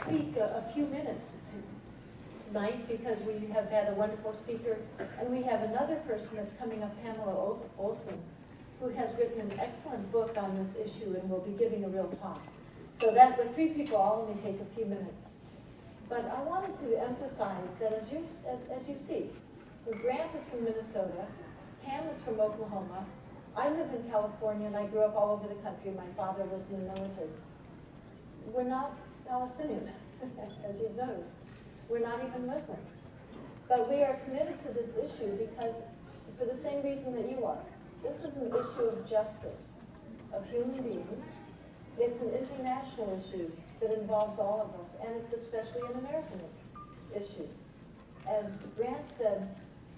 speak a few minutes tonight because we have had a wonderful speaker, and we have another person that's coming up, Pamela Olson, who has written an excellent book on this issue and will be giving a real talk. So that with three people, I'll only take a few minutes. But I wanted to emphasize that as you see, Grant is from Minnesota, Pam is from Oklahoma, I live in California, and I grew up all over the country. My father was in the military. We're not Palestinian, as you've noticed. We're not even Muslim. But we are committed to this issue because, for the same reason that you are, this is an issue of justice, of human beings. It's an international issue that involves all of us, and it's especially an American issue. As Grant said,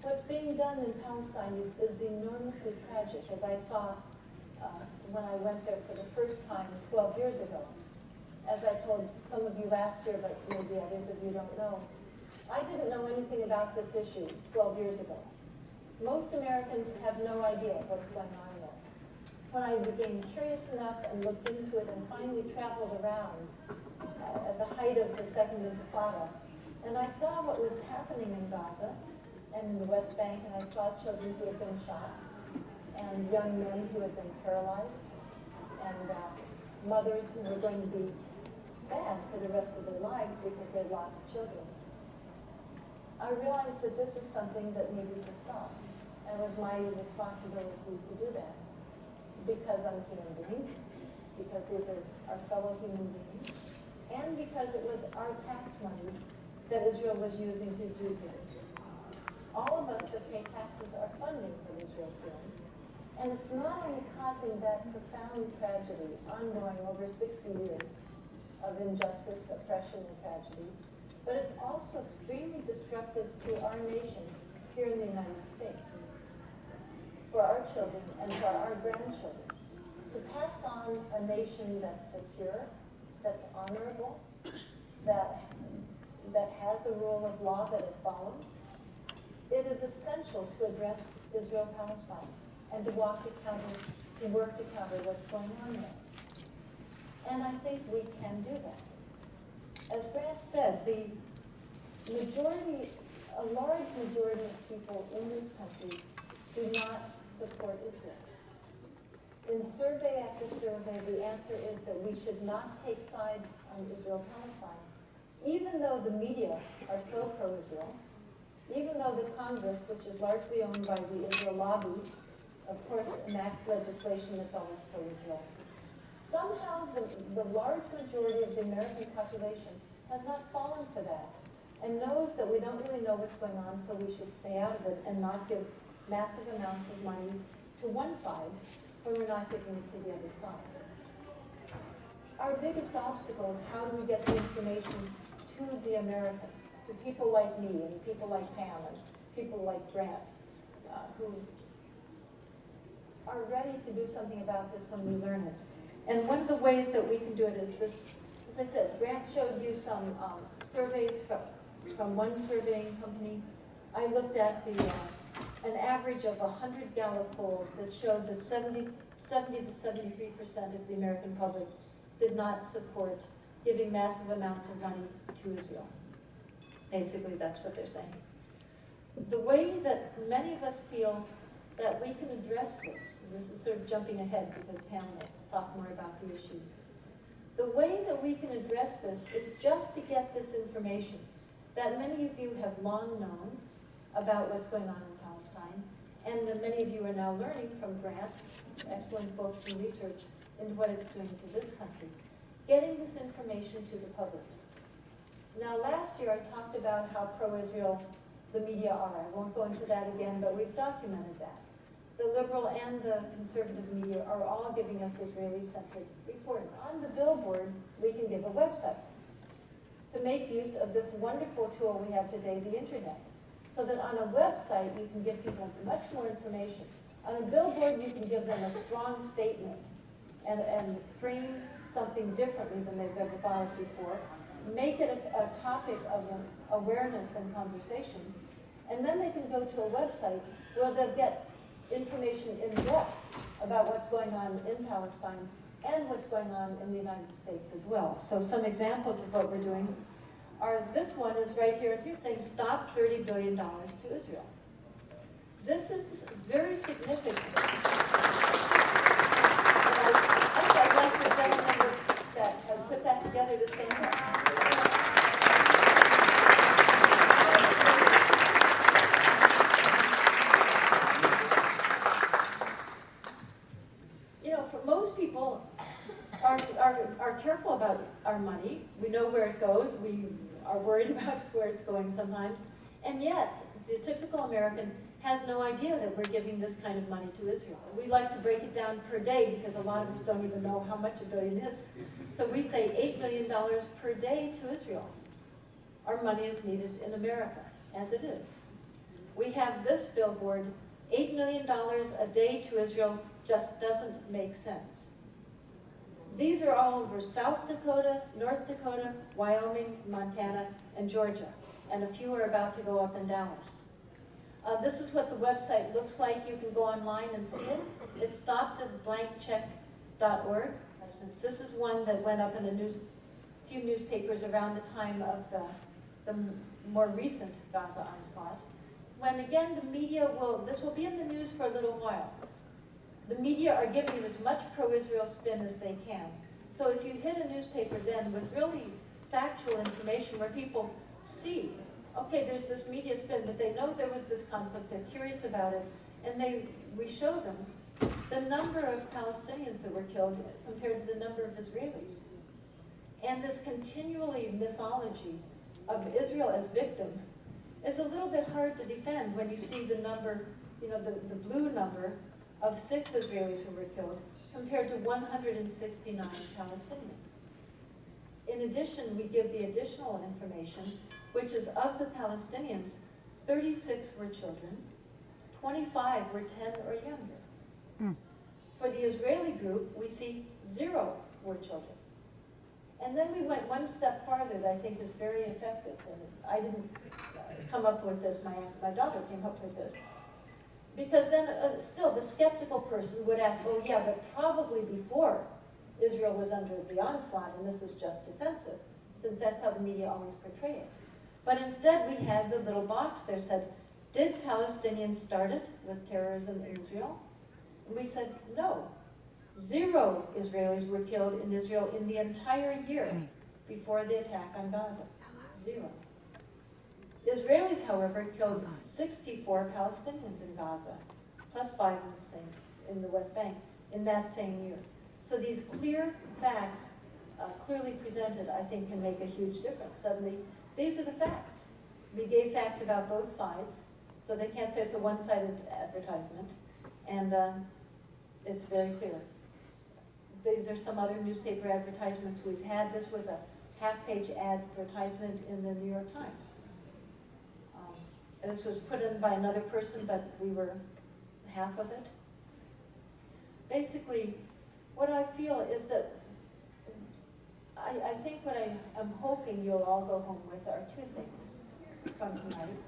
what's being done in Palestine is enormously tragic, as I saw when I went there for the first time 12 years ago. As I told some of you last year, but maybe others of you don't know, I didn't know anything about this issue 12 years ago. Most Americans have no idea what's going on there. When I became curious enough and looked into it and finally traveled around at the height of the Second Intifada, and I saw what was happening in Gaza and in the West Bank, and I saw children who had been shot, and young men who had been paralyzed, and mothers who were going to be sad for the rest of their lives because they lost children. I realized that this is something that needed to stop. And it was my responsibility to do that. Because I'm a human being, because these are our fellow human beings, and because it was our tax money that Israel was using to do this. All of us that pay taxes are funding what Israel's doing. And it's not only causing that profound tragedy, ongoing over 60 years of injustice, oppression, and tragedy, but it's also extremely destructive to our nation here in the United States, for our children and for our grandchildren. To pass on a nation that's secure, that's honorable, that has a rule of law that it follows, it is essential to address Israel-Palestine and to work to counter what's going on there. And I think we can do that. As Grant said, a large majority of people in this country do not support Israel. In survey after survey, the answer is that we should not take sides on Israel-Palestine, even though the media are so pro-Israel, even though the Congress, which is largely owned by the Israel lobby, of course, enacts legislation that's always pro-Israel. Somehow, the large majority of the American population has not fallen for that and knows that we don't really know what's going on, so we should stay out of it and not give massive amounts of money to one side when we're not giving it to the other side. Our biggest obstacle is how do we get the information to the Americans, to people like me and people like Pam and people like Grant, who are ready to do something about this when we learn it. And one of the ways that we can do it is this. As I said, Grant showed you some surveys from one surveying company. I looked at an average of 100 Gallup polls that showed that 70 to 73% of the American public did not support giving massive amounts of money to Israel. Basically, that's what they're saying. The way that many of us feel that we can address this, and this is sort of jumping ahead because Pam will talk more about the issue. The way that we can address this is just to get this information that many of you have long known about what's going on in Palestine, and that many of you are now learning from Grant, excellent books and research into what it's doing to this country, getting this information to the public. Now, last year I talked about how pro-Israel the media are. I won't go into that again, but we've documented that. The liberal and the conservative media are all giving us Israeli-centric reporting. On the billboard, we can give a website to make use of this wonderful tool we have today, the internet. So that on a website, you can give people much more information. On a billboard, you can give them a strong statement and frame something differently than they've ever thought of before. Make it a topic of awareness and conversation. And then they can go to a website where they'll get information in depth about what's going on in Palestine and what's going on in the United States as well. So some examples of what we're doing are, this one is right here saying stop $30 billion to Israel. This is very significant. I'd like the gentleman that has put that together to stand up. You know, for most people are careful about our money. We know where it goes. We are worried about where it's going sometimes. And yet, the typical American has no idea that we're giving this kind of money to Israel. We like to break it down per day because a lot of us don't even know how much a billion is. So we say $8 million per day to Israel. Our money is needed in America, as it is. We have this billboard, $8 million a day to Israel just doesn't make sense. These are all over South Dakota, North Dakota, Wyoming, Montana, and Georgia. And a few are about to go up in Dallas. This is what the website looks like. You can go online and see it. It's stoptheblankcheck.org. This is one that went up in a few newspapers around the time of the more recent Gaza onslaught. When again the media this will be in the news for a little while. The media are giving it as much pro-Israel spin as they can. So if you hit a newspaper then with really factual information where people see, okay, there's this media spin, but they know there was this conflict, they're curious about it, and we show them the number of Palestinians that were killed compared to the number of Israelis. And this continually mythology of Israel as victim is a little bit hard to defend when you see the number, you know, the blue number of 6 Israelis who were killed compared to 169 Palestinians. In addition, we give the additional information, which is of the Palestinians, 36 were children, 25 were 10 or younger. For the Israeli group, we see 0 were children. And then we went one step farther that I think is very effective. And I didn't come up with this, my daughter came up with this. Because then still the skeptical person would ask, oh yeah, but probably before Israel was under the onslaught, and this is just defensive, since that's how the media always portray it. But instead we had the little box there said, did Palestinians start it with terrorism in Israel? And we said, no. 0 Israelis were killed in Israel in the entire year before the attack on Gaza. 0. Israelis, however, killed 64 Palestinians in Gaza, plus 5 in the West Bank, in that same year. So these clear facts, clearly presented, I think can make a huge difference. Suddenly, these are the facts. We gave facts about both sides, so they can't say it's a one-sided advertisement, and it's very clear. These are some other newspaper advertisements we've had. This was a half-page advertisement in the New York Times. And this was put in by another person, but we were half of it. Basically, what I feel is that I think what I'm hoping you'll all go home with are 2 things from tonight,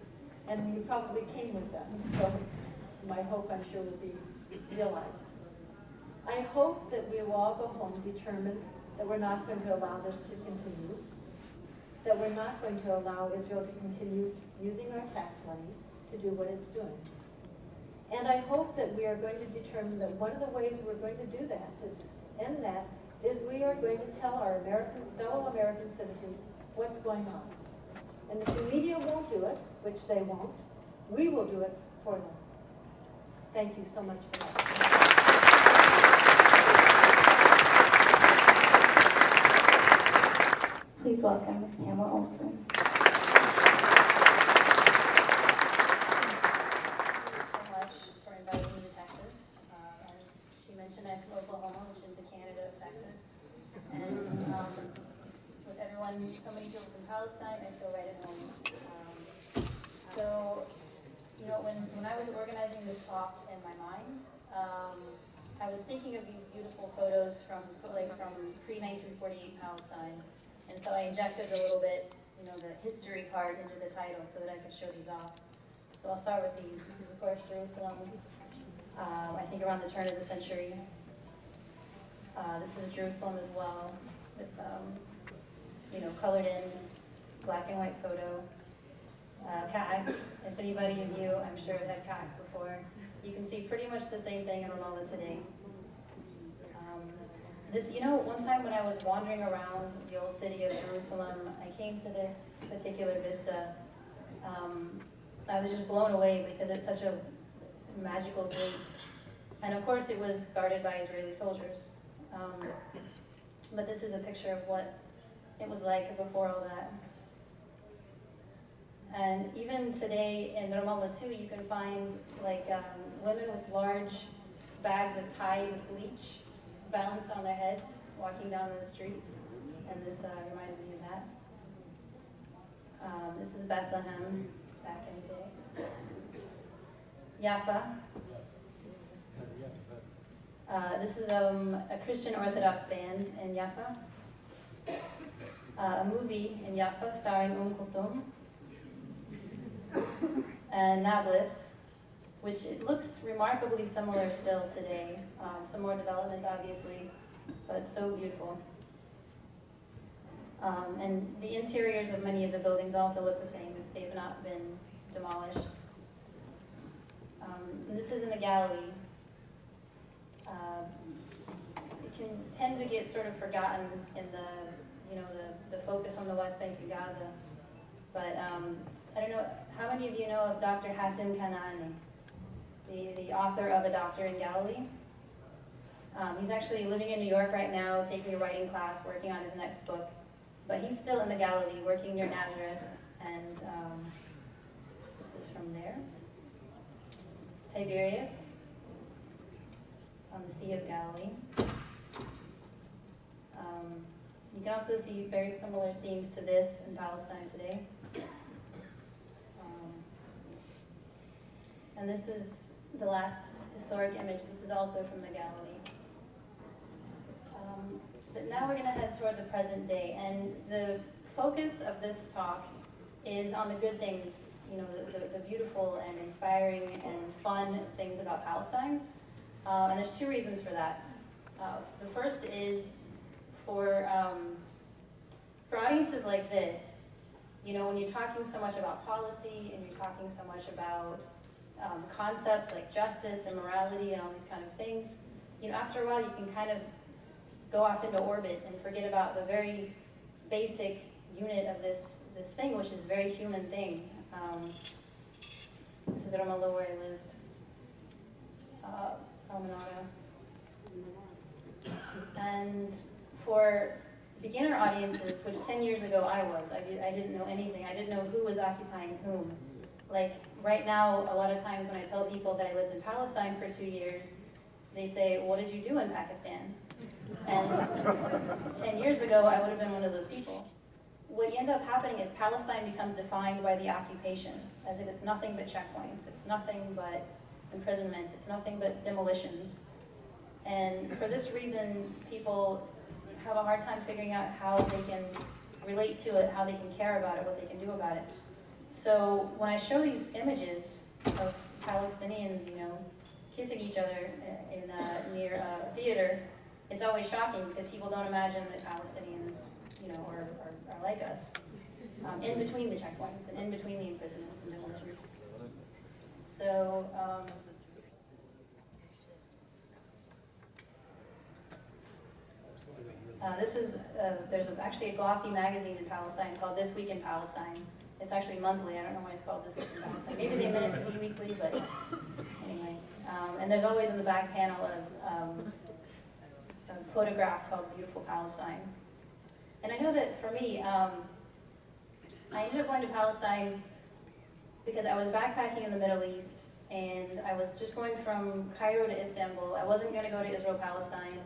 and you probably came with them, so my hope, I'm sure, will be realized. I hope that we will all go home determined that we're not going to allow this to continue, that we're not going to allow Israel to continue using our tax money to do what it's doing. And I hope that we are going to determine that one of the ways we're going to do that is we are going to tell our fellow American citizens what's going on. And if the media won't do it, which they won't, we will do it for them. Thank you so much for that. Please welcome Ms. Pamela Olson. I'm from Oklahoma, which is the Canada of Texas. And with everyone, so many people from Palestine, I feel right at home. So, you know, when I was organizing this talk in my mind, I was thinking of these beautiful photos from pre-1948 Palestine. And so I injected a little bit, you know, the history part into the title so that I could show these off. So I'll start with these. This is, of course, Jerusalem. I think around the turn of the century. This is Jerusalem as well, with, colored in black and white photo. Ka'ak, if anybody of you, I'm sure, have had Ka'ak before. You can see pretty much the same thing in Ramallah today. One time when I was wandering around the old city of Jerusalem, I came to this particular vista. I was just blown away because it's such a magical gate. And of course it was guarded by Israeli soldiers. But this is a picture of what it was like before all that. And even today in Ramallah too, you can find women with large bags of Thai with bleach balanced on their heads, walking down the street. And this reminded me of that. This is Bethlehem back in the day. Jaffa. This is a Christian Orthodox band in Jaffa. A movie in Jaffa starring Kulthum and Nablus, which it looks remarkably similar still today. Some more development, obviously, but it's so beautiful. And the interiors of many of the buildings also look the same if they've not been demolished. And this is in the Galilee. It can tend to get sort of forgotten in the focus on the West Bank and Gaza. But I don't know, how many of you know of Dr. Hatem Kanani, the author of A Doctor in Galilee? He's actually living in New York right now, taking a writing class, working on his next book. But he's still in the Galilee, working near Nazareth, and this is from there. Tiberias, on the Sea of Galilee. You can also see very similar scenes to this in Palestine today. And this is the last historic image. This is also from the Galilee. But now we're going to head toward the present day. And the focus of this talk is on the good things, the beautiful and inspiring and fun things about Palestine. And there's two reasons for that. The first is for audiences like this, when you're talking so much about policy and you're talking so much about concepts like justice and morality and all these kind of things, after a while you can kind of go off into orbit and forget about the very basic unit of this thing, which is a very human thing. This is Ramallah where I lived. Almanara. And for beginner audiences, which 10 years ago I was, I didn't know anything. I didn't know who was occupying whom. Like right now, a lot of times when I tell people that I lived in Palestine for 2 years, they say, what did you do in Pakistan? And 10 years ago, I would have been one of those people. What ends up happening is Palestine becomes defined by the occupation, as if it's nothing but checkpoints, it's nothing but imprisonment, it's nothing but demolitions. And for this reason, people have a hard time figuring out how they can relate to it, how they can care about it, what they can do about it. So when I show these images of Palestinians, kissing each other near a theater, it's always shocking because people don't imagine that Palestinians, are like us, in between the checkpoints and in between the imprisonments and demolitions. So, there's actually a glossy magazine in Palestine called This Week in Palestine. It's actually monthly. I don't know why it's called This Week in Palestine. Maybe they meant it to be weekly, but anyway. And there's always in the back panel a photograph called Beautiful Palestine. And I know that for me, I ended up going to Palestine because I was backpacking in the Middle East, and I was just going from Cairo to Istanbul. I wasn't going to go to Israel-Palestine.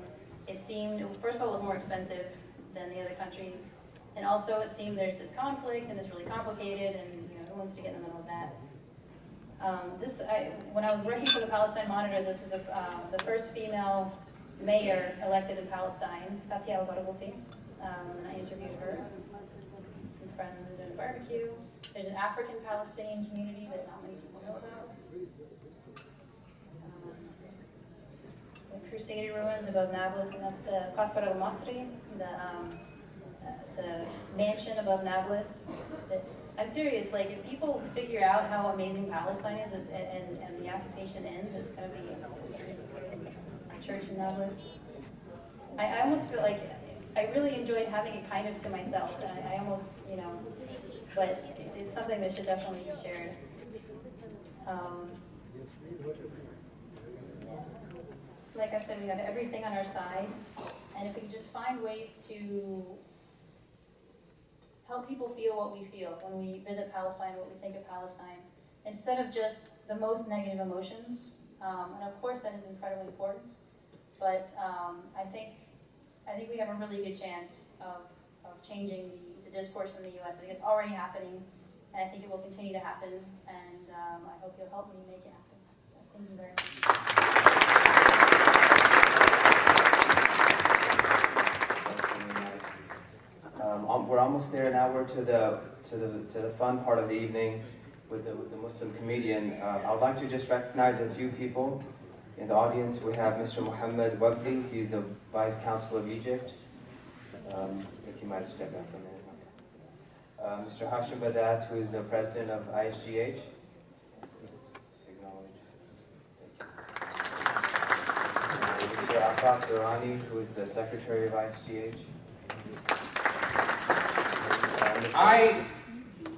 It seemed, first of all, it was more expensive than the other countries. And also it seemed there's this conflict and it's really complicated and who wants to get in the middle of that? When I was working for the Palestine Monitor, this was the first female mayor elected in Palestine, Fatia al-Barghouti. And I interviewed her. Some friends was doing a barbecue. There's an African Palestinian community that not many people know about. Crusader ruins above Nablus, and that's the Qasr al-Masri, the mansion above Nablus. I'm serious, like if people figure out how amazing Palestine is and the occupation ends, it's going to be a church in Nablus. I almost feel like I really enjoyed having it kind of to myself, and I almost, but it's something that should definitely be shared. Like I said, we have everything on our side, and if we just find ways to help people feel what we feel when we visit Palestine, what we think of Palestine, instead of just the most negative emotions, and of course that is incredibly important, but I think we have a really good chance of changing the discourse in the U.S. I think it's already happening, and I think it will continue to happen, and I hope you'll help me make it happen. So thank you very much. We're almost there now. We're to the fun part of the evening with the Muslim comedian. I would like to just recognize a few people in the audience. We have Mr. Mohammed Wagdi. He's the Vice Consul of Egypt. I think he might have stepped out for a minute. Mr. Hashim Badat, who is the President of ISGH. Mr. Afaq Durrani, who is the Secretary of ISGH. I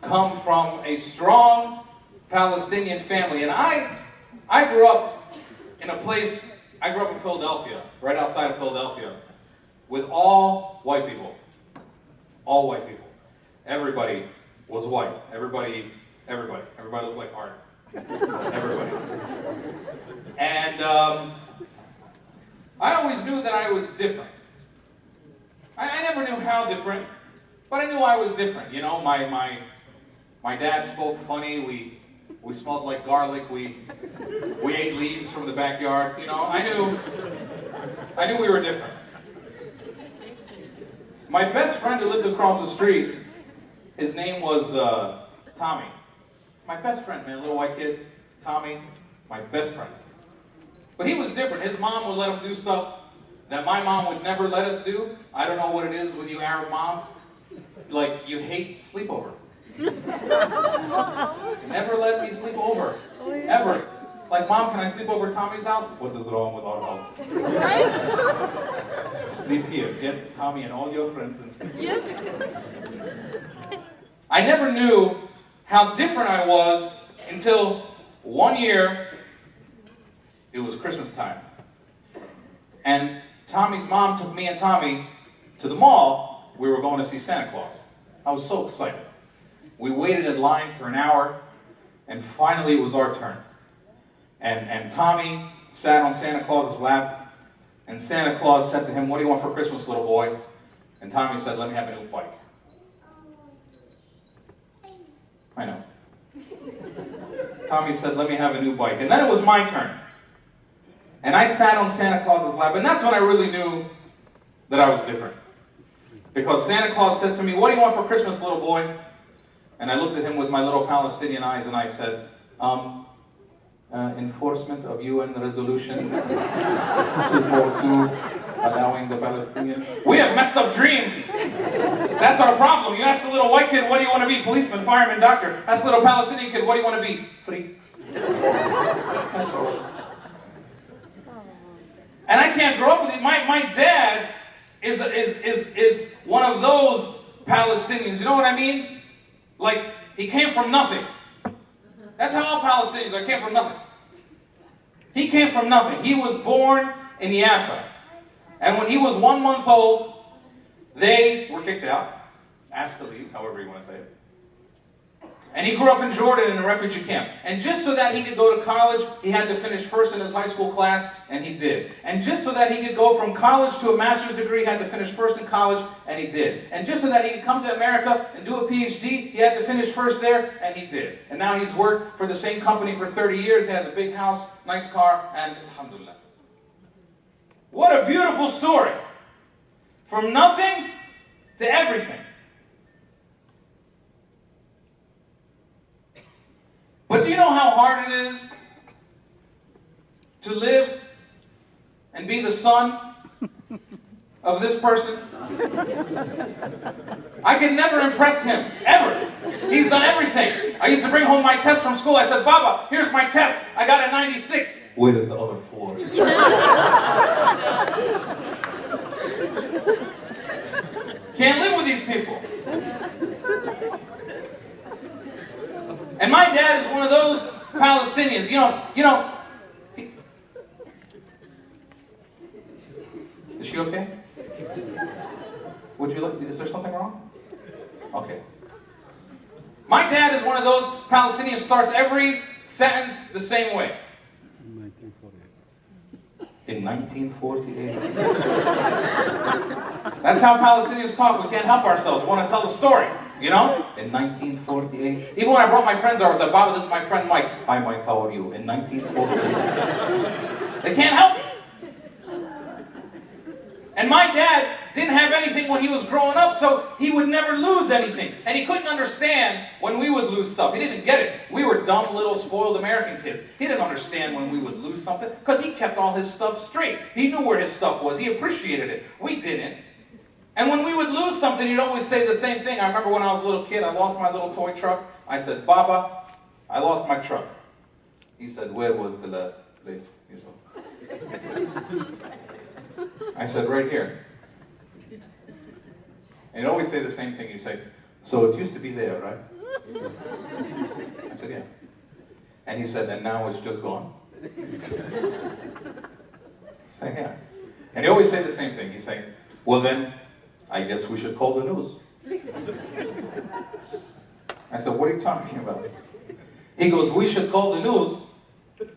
come from a strong Palestinian family, and I grew up in a place, I grew up in Philadelphia, right outside of Philadelphia, with all white people. All white people. Everybody was white. Everybody looked like art. Everybody. And I always knew that I was different. I never knew how different, but I knew I was different. You know, my dad spoke funny. We smelled like garlic. We ate leaves from the backyard. You know, I knew we were different. My best friend that lived across the street, his name was Tommy. My best friend, man, little white kid, Tommy, my best friend. But he was different. His mom would let him do stuff that my mom would never let us do. I don't know what it is with you Arab moms. Like, you hate sleepover. Never let me sleep over. Ever. Like, Mom, can I sleep over at Tommy's house? What is wrong with our house? Sleep here. Get Tommy and all your friends and sleep here. Yes. I never knew how different I was until one year, it was Christmas time. And Tommy's mom took me and Tommy to the mall. We were going to see Santa Claus. I was so excited. We waited in line for an hour, and finally it was our turn. And Tommy sat on Santa Claus's lap, and Santa Claus said to him, "What do you want for Christmas, little boy?" And Tommy said, "Let me have a new bike." I know. Tommy said, "Let me have a new bike." And then it was my turn. And I sat on Santa Claus's lap, and that's when I really knew that I was different. Because Santa Claus said to me, "What do you want for Christmas, little boy?" And I looked at him with my little Palestinian eyes, and I said, enforcement of UN Resolution 242, allowing the Palestinians. We have messed up dreams. That's our problem. You ask a little white kid, "What do you want to be?" Policeman, fireman, doctor. Ask a little Palestinian kid, "What do you want to be?" Free. That's all. And I can't grow up with it. My dad is one of those Palestinians. You know what I mean? Like, he came from nothing. That's how all Palestinians are. Came from nothing. He came from nothing. He was born in Yafa. And when he was 1 month old, they were kicked out. Asked to leave, however you want to say it. And he grew up in Jordan in a refugee camp. And just so that he could go to college, he had to finish first in his high school class, and he did. And just so that he could go from college to a master's degree, he had to finish first in college, and he did. And just so that he could come to America and do a PhD, he had to finish first there, and he did. And now he's worked for the same company for 30 years, he has a big house, nice car, and alhamdulillah. What a beautiful story. From nothing to everything. But do you know how hard it is to live and be the son of this person? I could never impress him, ever. He's done everything. I used to bring home my test from school. I said, Baba, here's my test. I got a 96. Where is the other 4? Can't live with these people. And my dad is one of those Palestinians. Is she okay? Would you look? Is there something wrong? Okay. My dad is one of those Palestinians, starts every sentence the same way. In 1948. That's how Palestinians talk. We can't help ourselves. We want to tell the story, In 1948. Even when I brought my friends over, I said, Baba, this is my friend Mike. Hi, Mike, how are you? In 1948. They can't help it. And my dad didn't have anything when he was growing up, so he would never lose anything. And he couldn't understand when we would lose stuff. He didn't get it. We were dumb, little, spoiled American kids. He didn't understand when we would lose something, because he kept all his stuff straight. He knew where his stuff was. He appreciated it. We didn't. And when we would lose something, he'd always say the same thing. I remember when I was a little kid, I lost my little toy truck. I said, Baba, I lost my truck. He said, where was the last place you saw? I said, right here. And he'd always say the same thing. He'd say, so it used to be there, right? I said, yeah. And he said, and now it's just gone? I said, yeah. And he always say the same thing. He'd say, well then, I guess we should call the news. I said, what are you talking about? He goes, we should call the news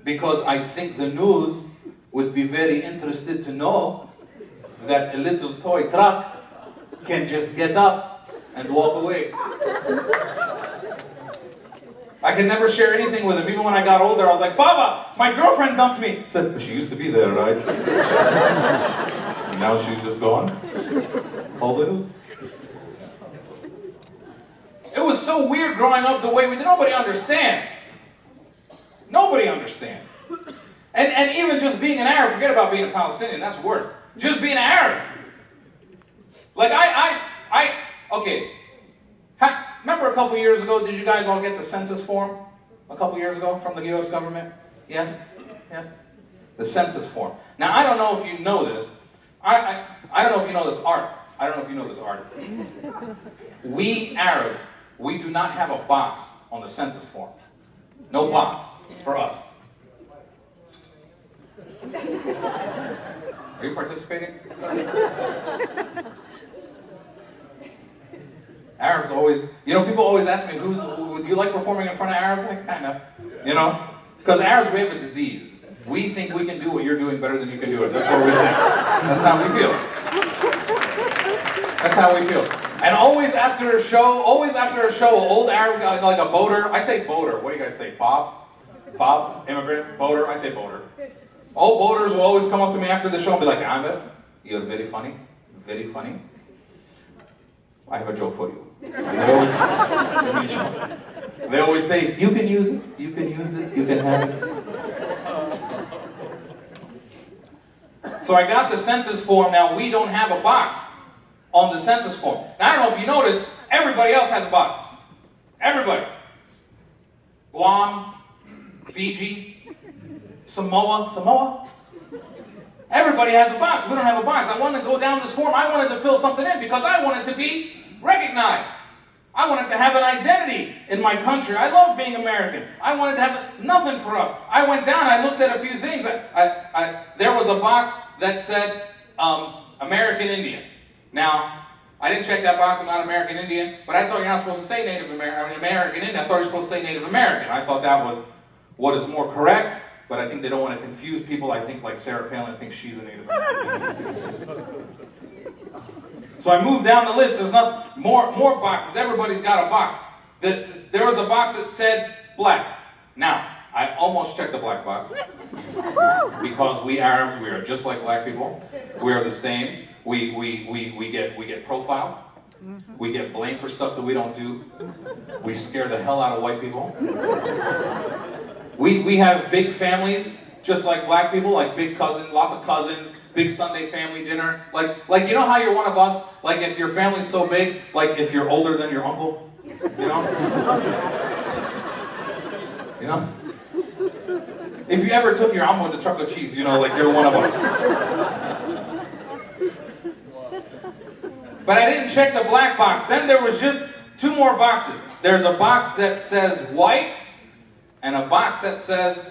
because I think the news would be very interested to know that a little toy truck can just get up and walk away. I could never share anything with him. Even when I got older, I was like, Baba, my girlfriend dumped me. He said, she used to be there, right? And now she's just gone. All it is. It was so weird growing up the way we did. Nobody understands. Nobody understands. And even just being an Arab, forget about being a Palestinian, that's worse. Just being an Arab. Like okay. Remember a couple years ago, did you guys all get the census form? A couple years ago from the U.S. government? Yes? Yes? The census form. Now, I don't know if you know this. I don't know if you know this art. I don't know if you know this art. We Arabs, we do not have a box on the census form. No box for us. Are you participating? Sorry. Arabs always, people always ask me, do you like performing in front of Arabs? Like, kind of, Because Arabs, we have a disease. We think we can do what you're doing better than you can do it. That's what we think. That's how we feel. That's how we feel. And always after a show, an old Arab guy, like a boater, I say boater. What do you guys say? Fob? Immigrant? Boater? I say boater. Old boaters will always come up to me after the show and be like, Ahmed, you're very funny. Very funny. I have a joke for you. They always say, you can use it, you can have it. So I got the census form. Now we don't have a box on the census form. Now I don't know if you noticed, everybody else has a box. Everybody. Guam, Fiji, Samoa. Everybody has a box. We don't have a box. I wanted to go down this form. I wanted to fill something in because I wanted to be recognized. I wanted to have an identity in my country. I love being American. I wanted to have nothing for us. I went down, I looked at a few things. There was a box that said American Indian. Now, I didn't check that box. I'm not American Indian, but I thought you're not supposed to say American Indian. I thought you're supposed to say Native American. I thought that was what is more correct, but I think they don't want to confuse people. I think like Sarah Palin thinks she's a Native American. So I moved down the list. There's not more boxes. Everybody's got a box. There was a box that said black. Now, I almost checked the black box. Because we Arabs, we are just like black people. We are the same. We get profiled. We get blamed for stuff that we don't do. We scare the hell out of white people. We have big families. just like black people, like big cousins, lots of cousins, big Sunday family dinner. Like you know how you're one of us? Like if your family's so big, like if you're older than your uncle, you know? You know? If you ever took your almond to Chuck E. Cheese, you know, like you're one of us. But I didn't check the black box. Then there was just 2 more boxes. There's a box that says white and a box that says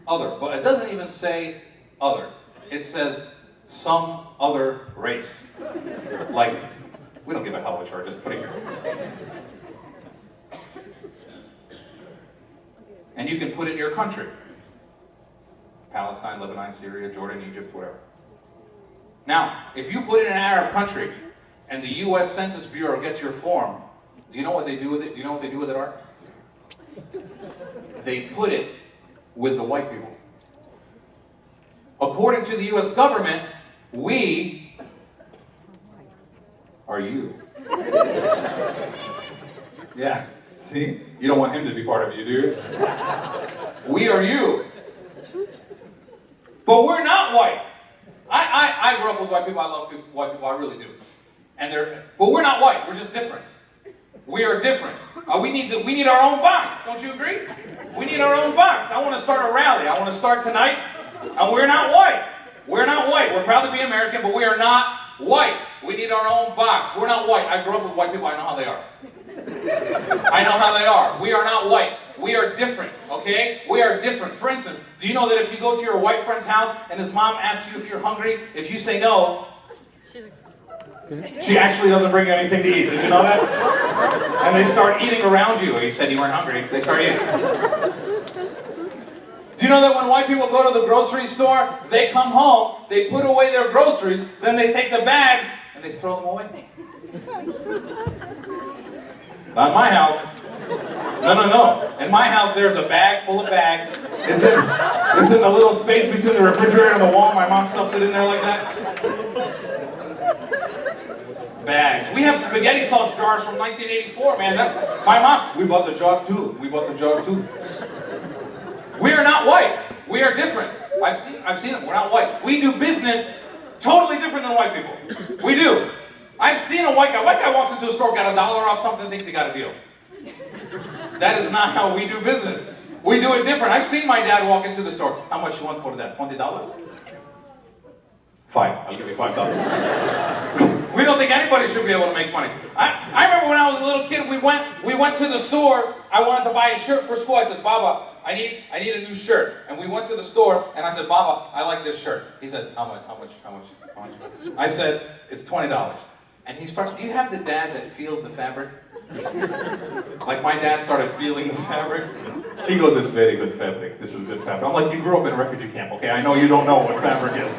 other. But it doesn't even say other. It says some other race. Like, we don't give a hell what you are, just put it here. And you can put in your country. Palestine, Lebanon, Syria, Jordan, Egypt, whatever. Now, if you put it in an Arab country and the U.S. Census Bureau gets your form, do you know what they do with it? Do you know what they do with it, Art? They put it with the white people. According to the U.S. government, we are you. Yeah, see? You don't want him to be part of you, do you? We are you. But we're not white. I grew up with white people. I love white people. I really do. But we're not white. We're just different. We are different. We need our own box. Don't you agree? We need our own box. I want to start a rally. I want to start tonight. And we're not white. We're not white. We're proud to be American, but we are not white. We need our own box. We're not white. I grew up with white people. I know how they are. I know how they are. We are not white. We are different, okay? We are different. For instance, do you know that if you go to your white friend's house and his mom asks you if you're hungry, if you say no, she actually doesn't bring you anything to eat. Did you know that? And they start eating around you. You said you weren't hungry. They start eating. Do you know that when white people go to the grocery store, they come home, they put away their groceries, then they take the bags and they throw them away? Not in my house. No. In my house, there's a bag full of bags. It's in the little space between the refrigerator and the wall. My mom stuffs it in there like that. Bags. We have spaghetti sauce jars from 1984, man. That's my mom. We bought the jar too. We are not white. We are different. I've seen it. We're not white. We do business totally different than white people. We do. I've seen a white guy. White guy walks into a store, got $1 off something, thinks he got a deal. That is not how we do business. We do it different. I've seen my dad walk into the store. How much you want for that? $20? $5. I'll give you $5. We don't think anybody should be able to make money. I remember when I was a little kid, we went to the store. I wanted to buy a shirt for school. I said, Baba, I need a new shirt. And we went to the store, and I said, Baba, I like this shirt. He said, how much? I said, it's $20. And he starts, do you have the dad that feels the fabric? Like my dad started feeling the fabric. He goes, it's very good fabric. This is good fabric. I'm like, you grew up in a refugee camp, okay? I know you don't know what fabric is.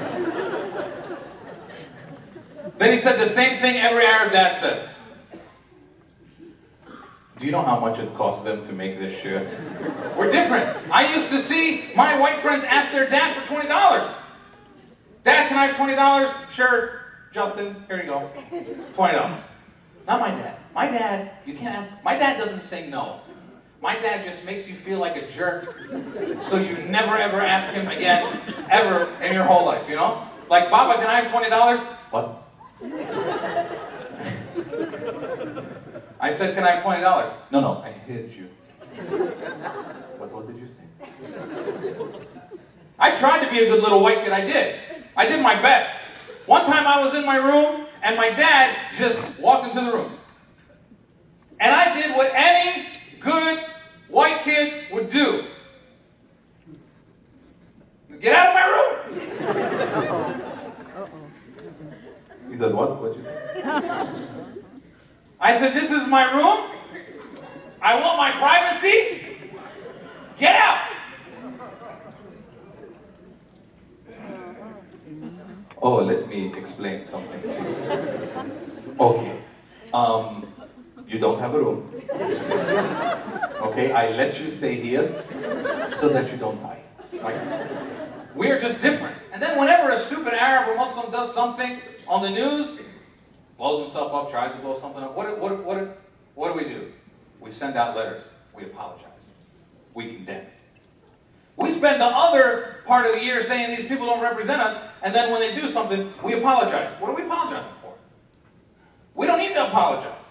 Then he said the same thing every Arab dad says. Do you know how much it cost them to make this shirt? We're different. I used to see my white friends ask their dad for $20. Dad, can I have $20? Sure. Justin, here you go. $20. Not my dad. My dad, you can't ask. My dad doesn't say no. My dad just makes you feel like a jerk, so you never ever ask him again, ever in your whole life, you know? Like, Baba, can I have $20? What? I said, can I have $20? No, I heard you. What did you say? I tried to be a good little white kid, I did my best. One time I was in my room, and my dad just walked into the room. And I did what any good white kid would do. Get out of my room! He said, what? What'd you say? I said, this is my room. I want my privacy. Get out! Oh, let me explain something to you. Okay. You don't have a room. Okay, I let you stay here so that you don't die. Right? We are just different. And then whenever a stupid Arab or Muslim does something on the news, blows himself up, tries to blow something up, what do? We send out letters. We apologize. We condemn. We spend the other part of the year saying these people don't represent us, and then when they do something, we apologize. What are we apologizing for? We don't need to apologize.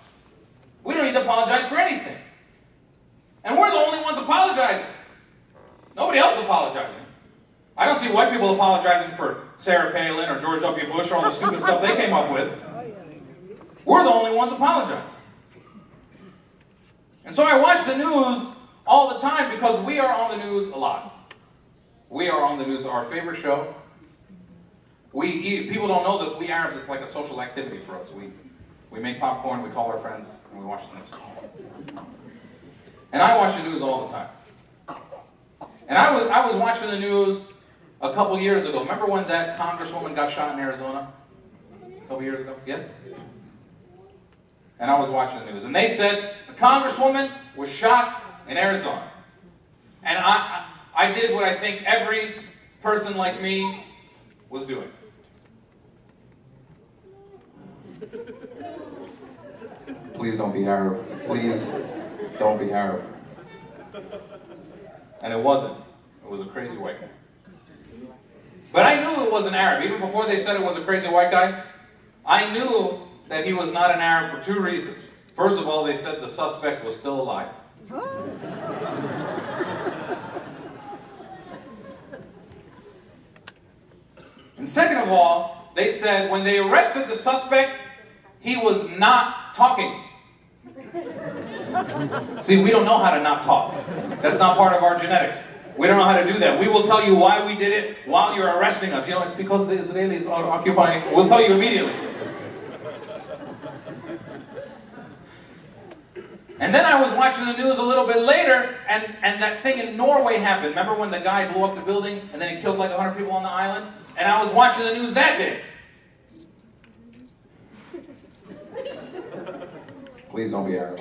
We don't need to apologize for anything. And we're the only ones apologizing. Nobody else is apologizing. I don't see white people apologizing for Sarah Palin or George W. Bush or all the stupid stuff they came up with. We're the only ones apologizing. And so I watch the news all the time because we are on the news a lot. We are on the news, our favorite show. People don't know this, we Arabs, it's like a social activity for us. We make popcorn, we call our friends, and we watch the news. And I watch the news all the time. And I was watching the news a couple years ago. Remember when that congresswoman got shot in Arizona? A couple years ago? Yes? And I was watching the news. And they said a congresswoman was shot in Arizona. And I did what I think every person like me was doing. Please don't be Arab. Please don't be Arab. And it wasn't. It was a crazy white guy. But I knew it was an Arab. Even before they said it was a crazy white guy, I knew that he was not an Arab for two reasons. First of all, they said the suspect was still alive. And second of all, they said when they arrested the suspect, he was not talking. See, we don't know how to not talk. That's not part of our genetics. We don't know how to do that. We will tell you why we did it while you're arresting us. You know, it's because the Israelis are occupying. We'll tell you immediately. And then I was watching the news a little bit later, and that thing in Norway happened. Remember when the guy blew up the building, and then he killed like 100 people on the island? And I was watching the news that day. Please don't be Arab.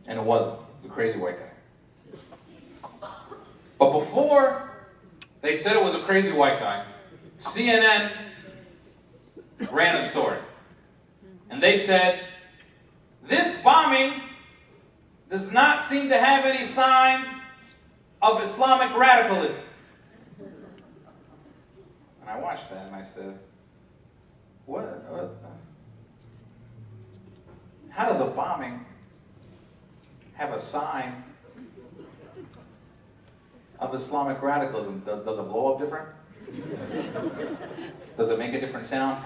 And it wasn't. The crazy white guy. But before they said it was a crazy white guy, CNN ran a story. And they said, this bombing does not seem to have any signs of Islamic radicalism. And I watched that and I said, what? How does a bombing have a sign of Islamic radicalism? Does it blow up different? Does it make a different sound?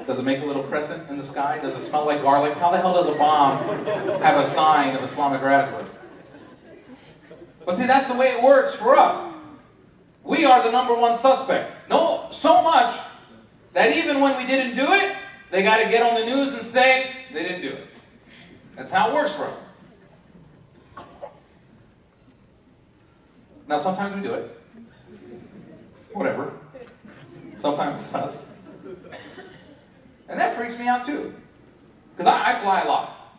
Does it make a little crescent in the sky? Does it smell like garlic? How the hell does a bomb have a sign of Islamic radicalism? But see, that's the way it works for us. We are the number one suspect. No, so much that even when we didn't do it, they got to get on the news and say they didn't do it. That's how it works for us. Now, sometimes we do it. Whatever. Sometimes it's us. And that freaks me out too. Because I fly a lot.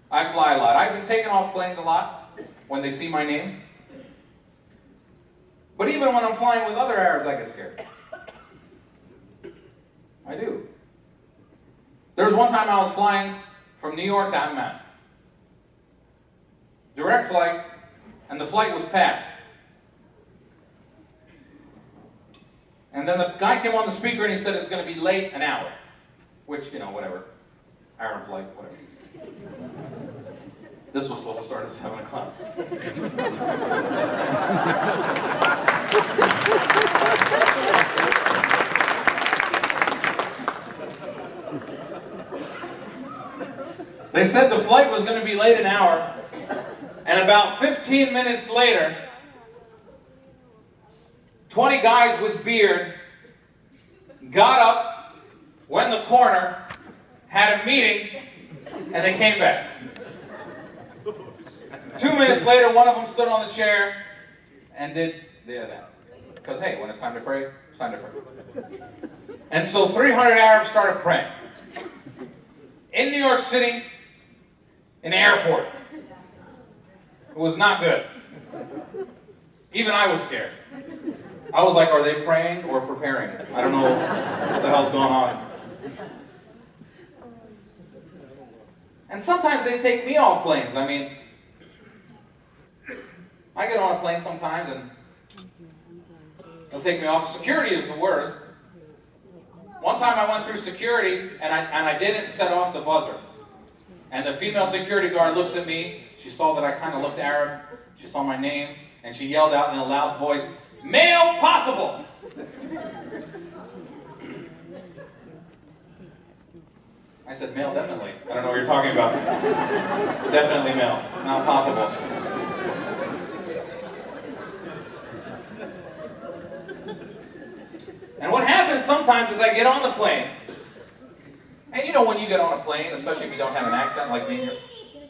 I fly a lot. I've been taking off planes a lot when they see my name. But even when I'm flying with other Arabs, I get scared. I do. There was one time I was flying from New York to Amman. Direct flight, and the flight was packed. And then the guy came on the speaker and he said it's going to be late an hour. Which, you know, whatever. Hour flight, whatever. This was supposed to start at 7 o'clock. They said the flight was going to be late an hour, and about 15 minutes later, 20 guys with beards got up, went in the corner, had a meeting, and they came back. 2 minutes later, one of them stood on the chair and did that. Because, hey, when it's time to pray, it's time to pray. And so 300 Arabs started praying. In New York City, in the airport. It was not good. Even I was scared. I was like, are they praying or preparing? I don't know what the hell's going on. And sometimes they take me off planes. I mean, I get on a plane sometimes and they'll take me off. Security is the worst. One time I went through security and I didn't set off the buzzer. And the female security guard looks at me. She saw that I kind of looked Arab. She saw my name and she yelled out in a loud voice, "Male possible!" I said, "Male, definitely." I don't know what you're talking about. Definitely male, not possible. And what happens sometimes is I get on the plane, and you know when you get on a plane, especially if you don't have an accent like me, you're,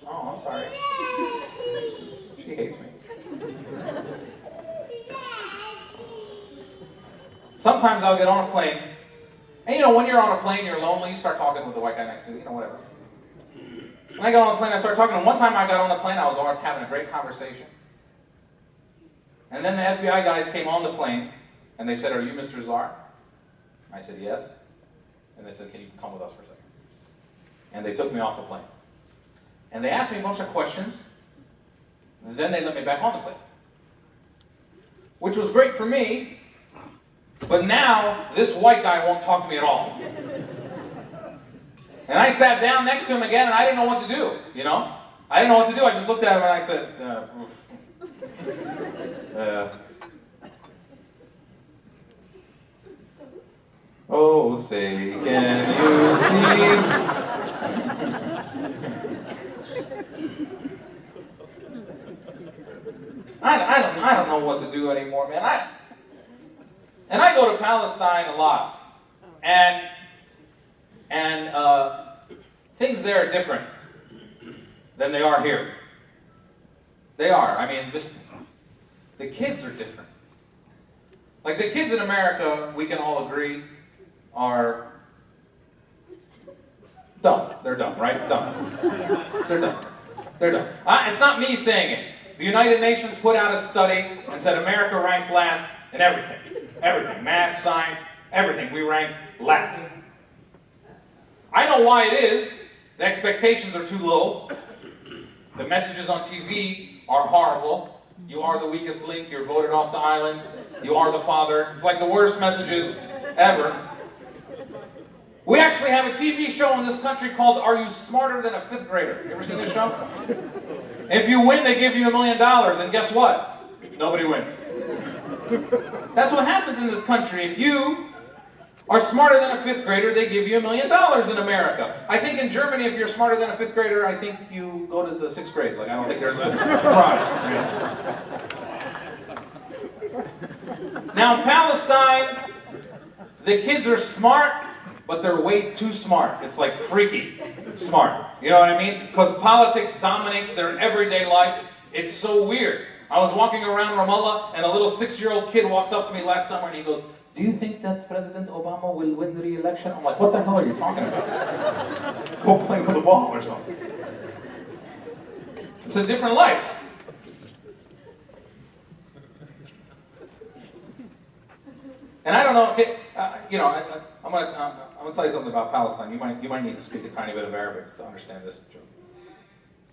oh, I'm sorry. She hates me. Sometimes I'll get on a plane, and you know when you're on a plane, you're lonely, you start talking with the white guy next to you, you know, whatever. When I got on the plane, I started talking, and one time I got on the plane, I was having a great conversation. And then the FBI guys came on the plane, and they said, "Are you Mr. Czar?" I said, "Yes." And they said, "Can you come with us for a second?" And they took me off the plane. And they asked me a bunch of questions, and then they let me back on the plane. Which was great for me, but now this white guy won't talk to me at all. And I sat down next to him again, and I didn't know what to do, you know? I didn't know what to do. I just looked at him and I said, "Oh, say, can you see?" I don't know what to do anymore, man. I go to Palestine a lot, and things there are different than they are here. They are. I mean, just the kids are different. Like the kids in America, we can all agree, are dumb. They're dumb, right? Dumb. They're dumb. They're dumb. It's not me saying it. The United Nations put out a study and said America ranks last in everything. Everything. Math, science, everything. We rank last. I know why it is. The expectations are too low. The messages on TV are horrible. You are the weakest link. You're voted off the island. You are the father. It's like the worst messages ever. We actually have a TV show in this country called Are You Smarter Than a Fifth Grader? You ever seen this show? If you win, they give you $1 million, and guess what? Nobody wins. That's what happens in this country. If you are smarter than a fifth grader, they give you $1 million in America. I think in Germany, if you're smarter than a fifth grader, I think you go to the 6th grade. Like, I don't think there's a prize. Now, in Palestine, the kids are smart, but they're way too smart. It's like freaky smart. You know what I mean? Because politics dominates their everyday life. It's so weird. I was walking around Ramallah, and a little 6-year-old kid walks up to me last summer, and he goes, "Do you think that President Obama will win the re-election?" I'm like, what the hell are you talking about? Go play with a ball or something. It's a different life. And I don't know, okay, I'm gonna tell you something about Palestine. You might need to speak a tiny bit of Arabic to understand this joke.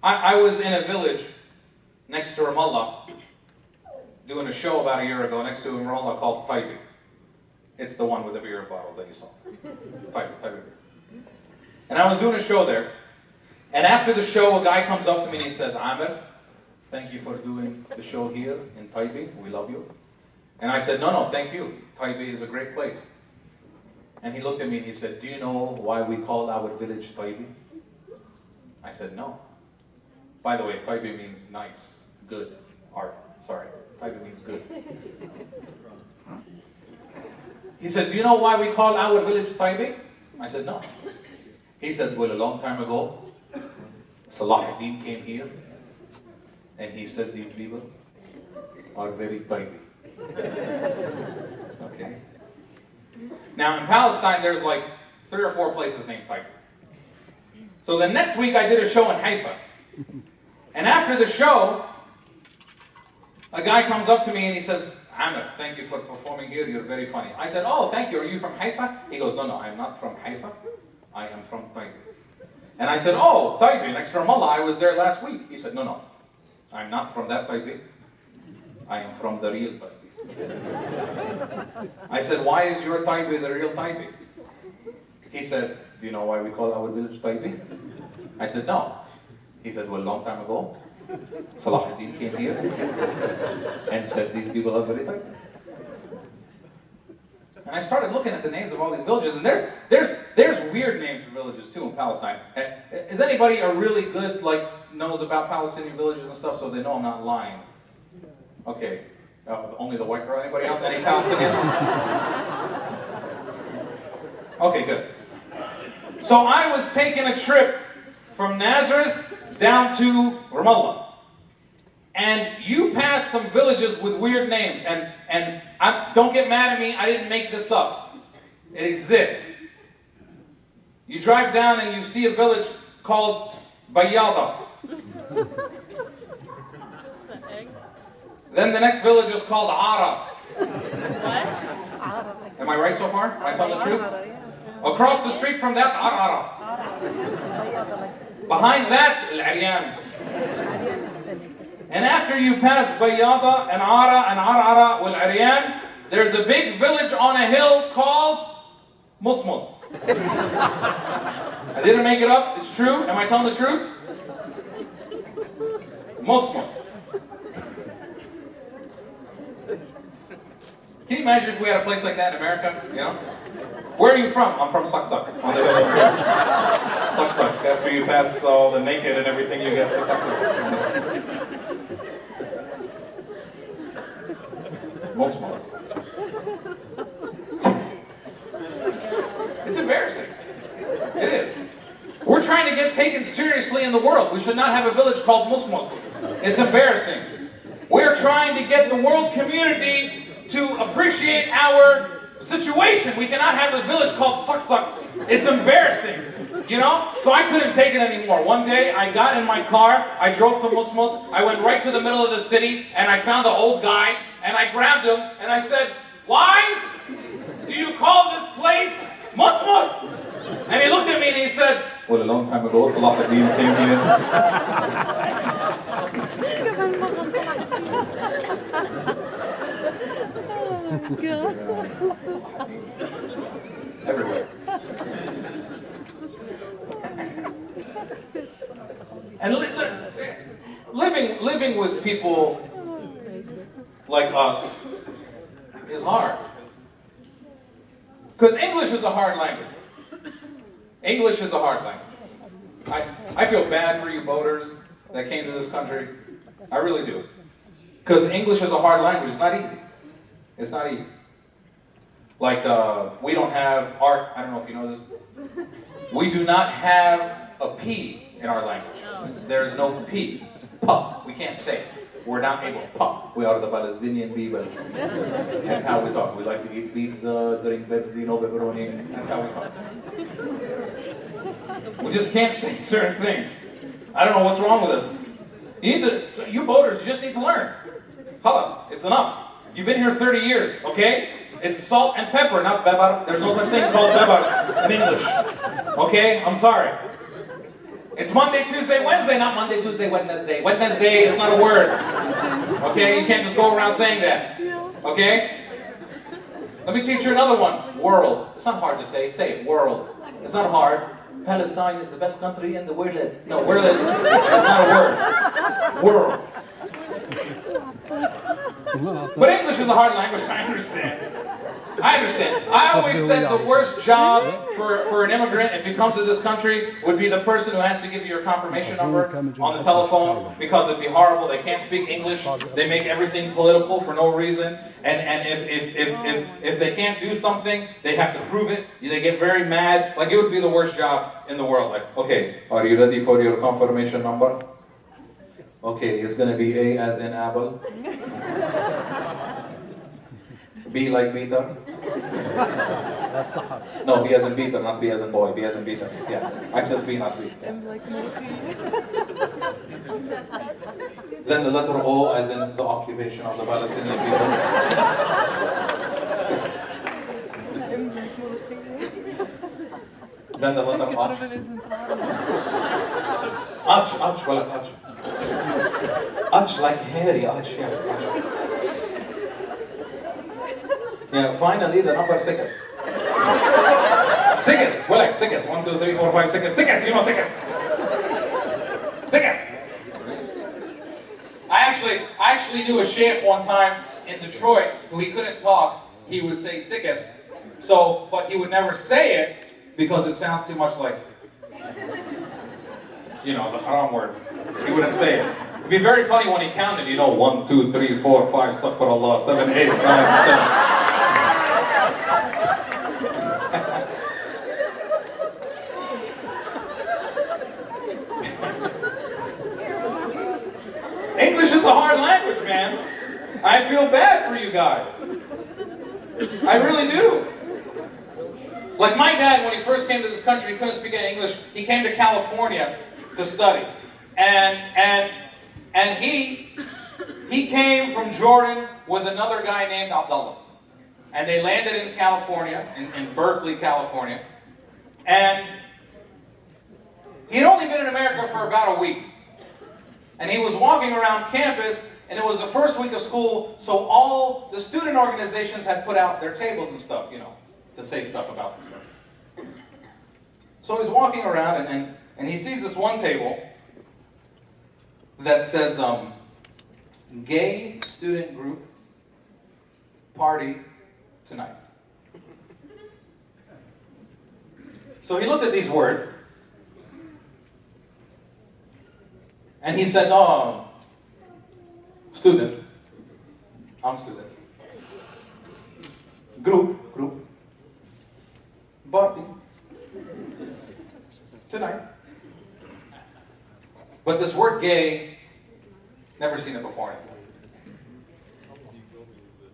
I was in a village next to Ramallah, doing a show about a year ago next to Ramallah called Taibi. It's the one with the beer bottles that you saw. Taibi beer. And I was doing a show there, and after the show, a guy comes up to me and he says, "Amir, thank you for doing the show here in Taibi. We love you." And I said, No, thank you. Taibi is a great place. And he looked at me and he said, "Do you know why we call our village Taibi?" I said, "No." By the way, Taibi means nice, good, art. Sorry, Taibi means good. He said, "Do you know why we call our village Taibi?" I said, "No." He said, "Well, a long time ago, Salah ad-Din came here, and he said these people are very Taibi." Okay. Now in Palestine, there's like 3 or 4 places named Taibi. So the next week I did a show in Haifa. And after the show, a guy comes up to me and he says, "Amir, thank you for performing here. You're very funny." I said, "Oh, thank you. Are you from Haifa?" He goes, No, I'm not from Haifa. I am from Taibi." And I said, "Oh, Taibi, next to Ramallah. I was there last week." He said, No, I'm not from that Taibi. I am from the real Taipei. I said, why is your Taipei the real Taipei? He said, do you know why we call our village Taipei? I said, no. He said, well, a long time ago, Salahuddin came here and said, these people are very Taipei. And I started looking at the names of all these villages, and there's weird names for villages too in Palestine. Is anybody a really good, knows about Palestinian villages and stuff so they know I'm not lying? Okay. Only the white girl? Anybody else? Any Palestinians? Okay, good. So I was taking a trip from Nazareth down to Ramallah. And you pass some villages with weird names. And don't get mad at me, I didn't make this up. It exists. You drive down and you see a village called Bayada. Then the next village is called Ara. Am I right so far? Am I telling the truth? Across the street from that, Ara. Behind that, Al-Aryan. And after you pass Bayada and Ara wal Aryan, there's a big village on a hill called Musmus. I didn't make it up, it's true. Am I telling the truth? Musmus. Can you imagine if we had a place like that in America? You know? Where are you from? I'm from Saksak. On the hill. Saksak. After you pass all the naked and everything, you get to Saksak. Musmus. It's embarrassing. It is. We're trying to get taken seriously in the world. We should not have a village called Musmus. It's embarrassing. We're trying to get the world community to appreciate our situation. We cannot have a village called Saksak. It's embarrassing. You know? So I couldn't take it anymore. One day, I got in my car, I drove to Musmus, I went right to the middle of the city, and I found an old guy, and I grabbed him, and I said, why do you call this place Musmus? And he looked at me and he said, well, a long time ago, Salahuddin came here. Everywhere. And living with people like us is hard. Because English is a hard language. English is a hard language. I feel bad for you boaters that came to this country. I really do. Because English is a hard language. It's not easy. It's not easy. Like, we don't have art. I don't know if you know this. We do not have a P in our language. There is no P. Pup. We can't say it. We're not able to pup. We are the Palestinian people. That's how we talk. We like to eat pizza, drink Pepsi, no pepperoni. That's how we talk. We just can't say certain things. I don't know what's wrong with us. You boaters, you just need to learn. Khalas, it's enough. You've been here 30 years, okay? It's salt and pepper, not bebar. There's no such thing called bebar in English. Okay? I'm sorry. It's Monday, Tuesday, Wednesday, not Monday, Tuesday, Wednesday. Wednesday is not a word. Okay? You can't just go around saying that. Okay? Let me teach you another one. World. It's not hard to say. Say it. World. It's not hard. Palestine is the best country in the world. No, world. That's not a word. World. But English is a hard language. I understand. I always said the worst job for an immigrant, if he comes to this country, would be the person who has to give you your confirmation number on the telephone, because it'd be horrible. They can't speak English. They make everything political for no reason. And if they can't do something, they have to prove it. They get very mad. Like, it would be the worst job in the world. Like, okay, are you ready for your confirmation number? Okay, it's going to be A as in apple. B like Peter. That's hard. No, B as in Peter, not B as in boy. B as in Peter. Yeah, I said B, not B. Yeah. M like Murphy. Then the letter O as in the occupation of the Palestinian people. M like Murphy. Then the letter H. H, ولد H. H like hairy, H, yeah. H. Yeah, finally the number 6. 6, ولك 6. 1, 2, 3, 4, 5, 6. 6, you know 6. 6. I actually knew a sheikh one time in Detroit who he couldn't talk. He would say 6. So, but he would never say it because it sounds too much like, you know, the haram word. He wouldn't say it. It'd be very funny when he counted, you know, 1, 2, 3, 4, 5, astaghfirullah, 7, 8, 9, 10. English is a hard language, man. I feel bad for you guys. I really do. Like my dad, when he first came to this country, he couldn't speak any English. He came to California to study. And he came from Jordan with another guy named Abdullah. And they landed in California, in Berkeley, California. And he'd only been in America for about a week. And he was walking around campus, and it was the first week of school, so all the student organizations had put out their tables and stuff, you know, to say stuff about themselves. So he's walking around, and he sees this one table that says, gay student group party tonight. So he looked at these words, and he said, oh, student, I'm student. Group, party, tonight. But this word gay, never seen it before in his life.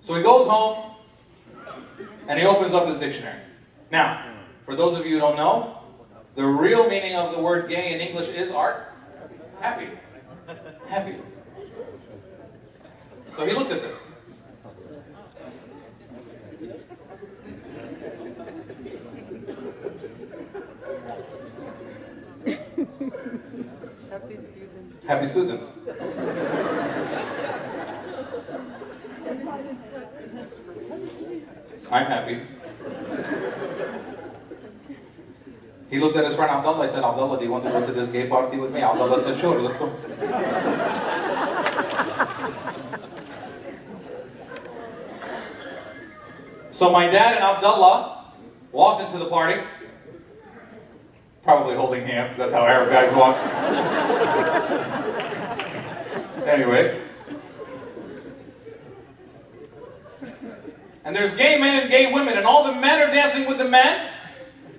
So he goes home, and he opens up his dictionary. Now, for those of you who don't know, the real meaning of the word gay in English is Art. Happy. Happy. So he looked at this. Happy students. I'm happy. He looked at his friend Abdullah. I said, Abdullah, do you want to go to this gay party with me? Abdullah said, sure, let's go. So my dad and Abdullah walked into the party, probably holding hands, because that's how Arab guys walk. Anyway. And there's gay men and gay women, and all the men are dancing with the men,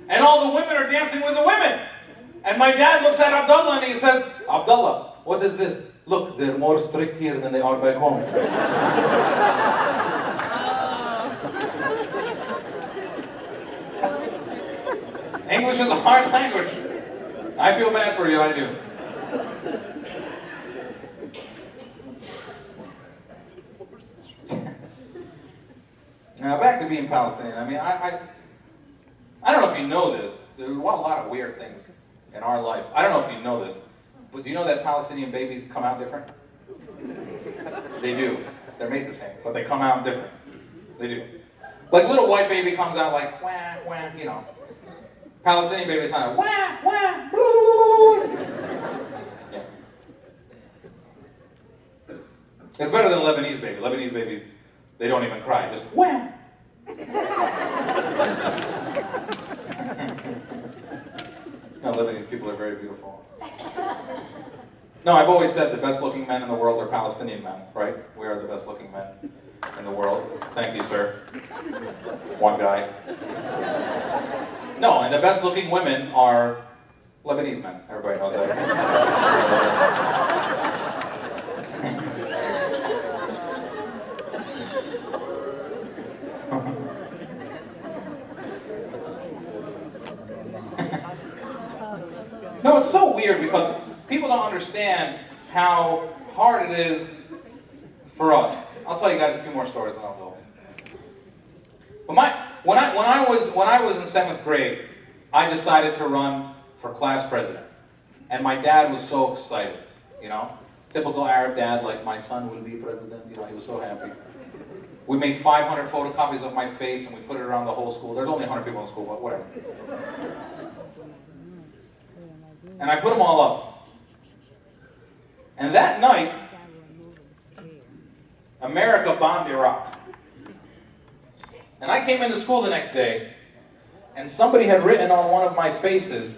and all the women are dancing with the women. And my dad looks at Abdullah and he says, Abdullah, what is this? Look, they're more strict here than they are back home. English is a hard language. I feel bad for you, I do. Now back to being Palestinian. I mean, I don't know if you know this. There are a lot of weird things in our life. I don't know if you know this, but do you know that Palestinian babies come out different? They do. They're made the same, but they come out different. They do. Like little white baby comes out like wah wah, you know. Palestinian babies sound like wah wah. Yeah. It's better than a Lebanese baby. Lebanese babies, they don't even cry, just wah. No, Lebanese people are very beautiful. No, I've always said the best looking men in the world are Palestinian men, right? We are the best looking men in the world. Thank you, sir. One guy. No, and the best looking women are Lebanese men. Everybody knows that. No, it's so weird because people don't understand how hard it is for us. I'll tell you guys a few more stories and I'll go. But when I was in 7th grade, I decided to run for class president. And my dad was so excited, you know? Typical Arab dad, like, my son will be president, you know, he was so happy. We made 500 photocopies of my face and we put it around the whole school. There's only 100 people in the school, but whatever. And I put them all up. And that night, America bombed Iraq. And I came into school the next day, and somebody had written on one of my faces,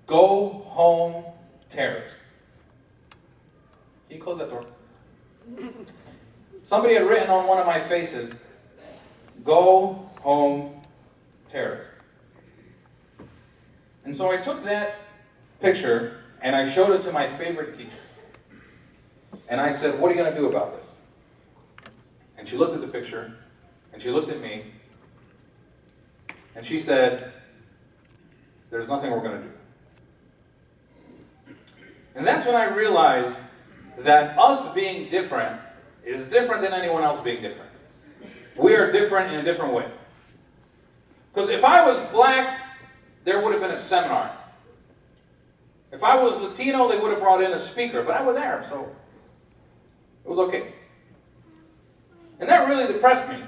"Go home, terrorists." Can you close that door? Somebody had written on one of my faces, "Go home, terrorists." And so I took that picture and I showed it to my favorite teacher. And I said, "What are you going to do about this?" And she looked at the picture, and she looked at me, and she said, "There's nothing we're going to do." And that's when I realized that us being different is different than anyone else being different. We are different in a different way. Because if I was black, there would have been a seminar. If I was Latino, they would have brought in a speaker, but I was Arab, so it was okay. And that really depressed me.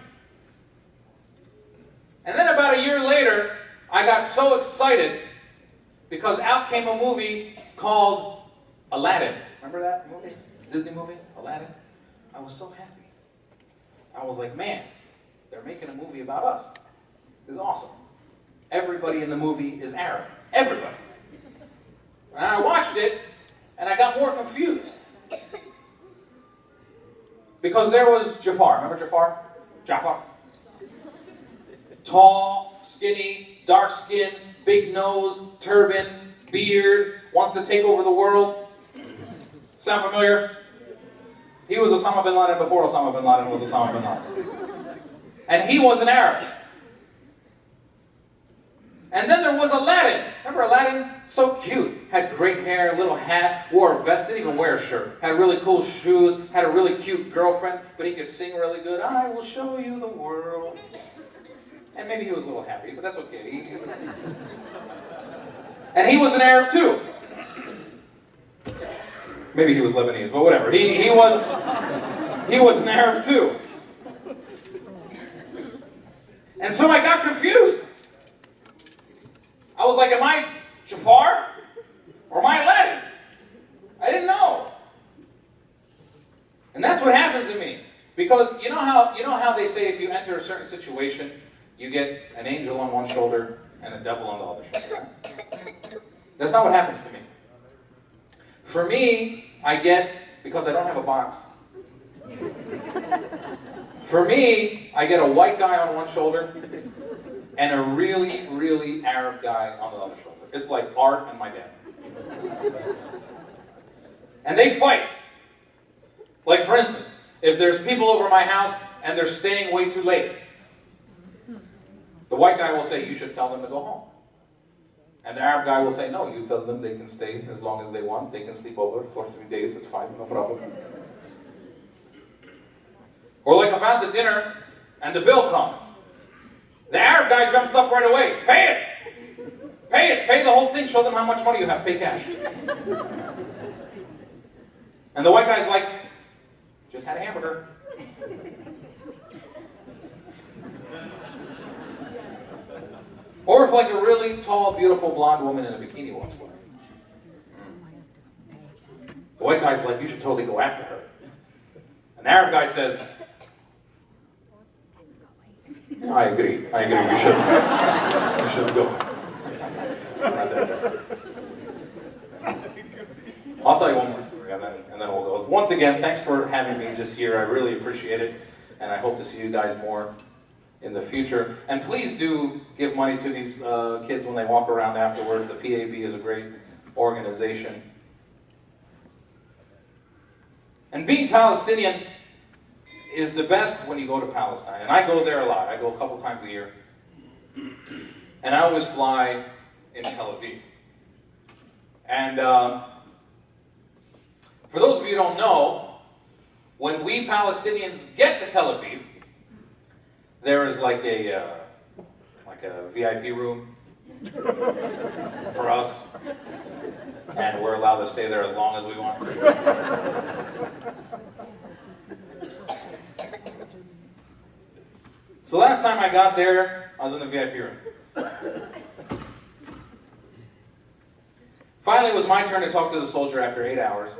And then about a year later, I got so excited because out came a movie called Aladdin. Remember that movie? Disney movie, Aladdin? I was so happy. I was like, man, they're making a movie about us. This is awesome. Everybody in the movie is Arab. Everybody. And I watched it, and I got more confused. Because there was Jafar. Remember Jafar? Jafar. Tall, skinny, dark skin, big nose, turban, beard, wants to take over the world. Sound familiar? He was Osama bin Laden before Osama bin Laden was Osama bin Laden. And he was an Arab. And then there was Aladdin. Remember Aladdin? So cute. Had great hair, little hat, wore a vest, didn't even wear a shirt. Had really cool shoes, had a really cute girlfriend, but he could sing really good. "I will show you the world." And maybe he was a little happy, but that's okay. And he was an Arab too. Maybe he was Lebanese, but whatever. He was an Arab too. And so I got confused. I was like, am I Jafar? Or am I Aladdin? I didn't know. And that's what happens to me. Because you know how they say if you enter a certain situation, you get an angel on one shoulder and a devil on the other shoulder. That's not what happens to me. For me, I get, because I don't have a box, for me, I get a white guy on one shoulder and a really, really Arab guy on the other shoulder. It's like Art and my dad. And they fight. Like for instance, if there's people over my house and they're staying way too late, the white guy will say, "You should tell them to go home." And the Arab guy will say, "No, you tell them they can stay as long as they want. They can sleep over for 3 days, it's fine, no problem." Or like if I'm at the dinner and the bill comes, the Arab guy jumps up right away. "Pay it! Pay it! Pay the whole thing, show them how much money you have, pay cash." And the white guy's like, "Just had a hamburger." Or if like a really tall, beautiful blonde woman in a bikini walks by. The white guy's like, "You should totally go after her." And the Arab guy says, I agree, you should go. I'll tell you one more story and then we'll go. Once again, thanks for having me this year. I really appreciate it. And I hope to see you guys more in the future. And please do give money to these kids when they walk around afterwards. The PAB is a great organization. And being Palestinian is the best when you go to Palestine. And I go there a lot. I go a couple times a year. And I always fly in Tel Aviv. And for those of you who don't know, when we Palestinians get to Tel Aviv, there is like a VIP room for us, and we're allowed to stay there as long as we want. So last time I got there, I was in the VIP room. Finally, it was my turn to talk to the soldier after 8 hours.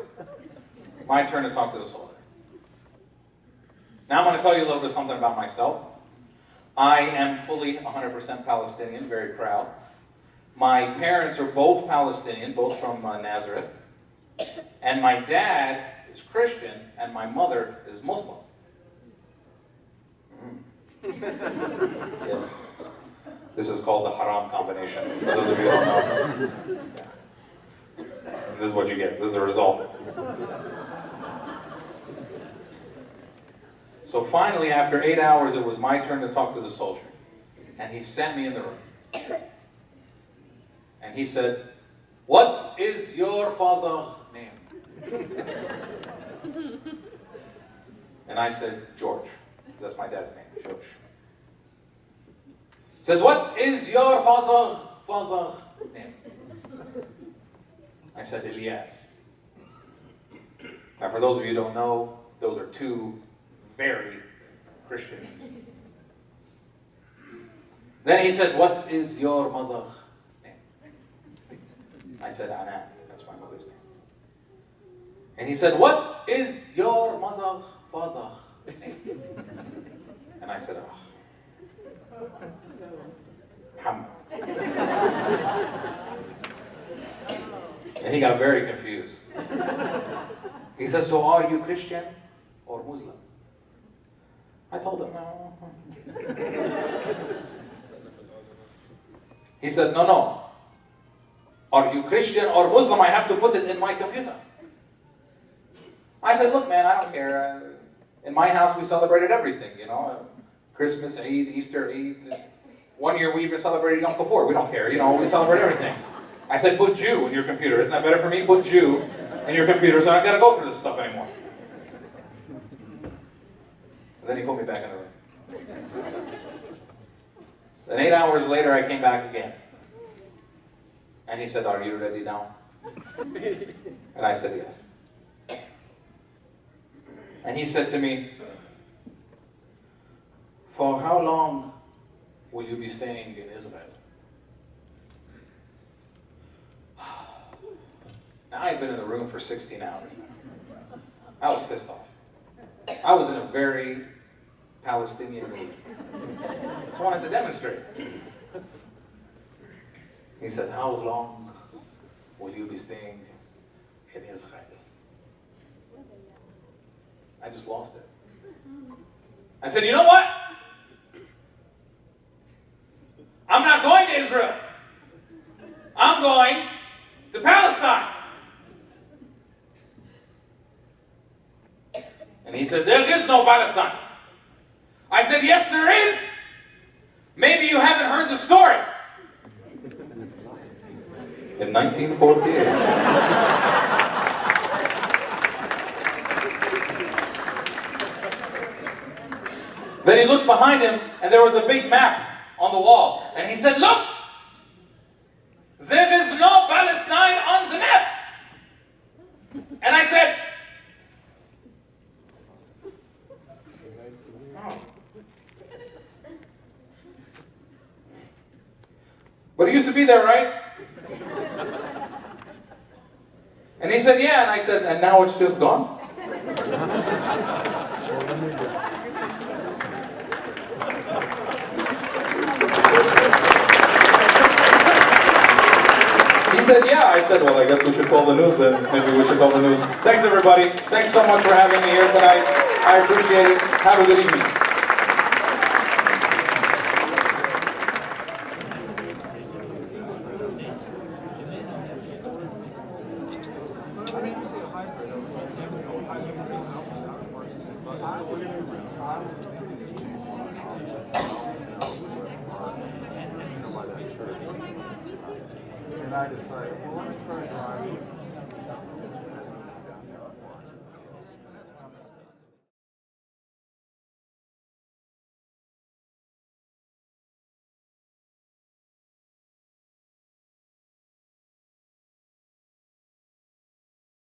My turn to talk to the soldier. Now I'm going to tell you a little bit something about myself. I am fully 100% Palestinian, very proud. My parents are both Palestinian, both from Nazareth. And my dad is Christian, and my mother is Muslim. Yes. This is called the haram combination, for those of you who don't know. Yeah. This is what you get. This is the result. So finally, after 8 hours, it was my turn to talk to the soldier. And he sent me in the room. And he said, "What is your father's name?" And I said, "George." That's my dad's name, George. He said, "What is your father's name?" I said, "Elias." Now, for those of you who don't know, those are two very Christian names. Then he said, "What is your mother's name?" I said, "Anna." That's my mother's name. And he said, "What is your mother's father's name?" And I said, Muhammad. And he got very confused. He said, "So are you Christian or Muslim?" I told him, "No." He said, No. Are you Christian or Muslim? I have to put it in my computer." I said, "Look, man, I don't care. In my house, we celebrated everything, you know. Christmas, Eid, Easter, Eid. One year we even celebrated Yom Kippur. We don't care, you know, we celebrate everything." I said, "Put Jew in your computer. Isn't that better for me? Put Jew in your computer so I don't got to go through this stuff anymore." And then he put me back in the room. Then 8 hours later, I came back again. And he said, "Are you ready now?" And I said, "Yes." And he said to me, "For how long will you be staying in Israel?" Now, I had been in the room for 16 hours. I was pissed off. I was in a very Palestinian mood. I just wanted to demonstrate. He said, "How long will you be staying in Israel?" I just lost it. I said, "You know what? I'm not going to Israel. I'm going to Palestine." And he said, "There is no Palestine." I said, "Yes, there is. Maybe you haven't heard the story." In 1948. Then he looked behind him, and there was a big map on the wall. And he said, "Look! There is no Palestine on the map!" And I said, "Oh. But it used to be there, right?" And he said, "Yeah." And I said, "And now it's just gone?" He said, "Yeah." I said, "Well, I guess we should call the news then. Maybe we should call the news." Thanks, everybody. Thanks so much for having me here tonight. I appreciate it. Have a good evening. And I decided, well, let me try driving.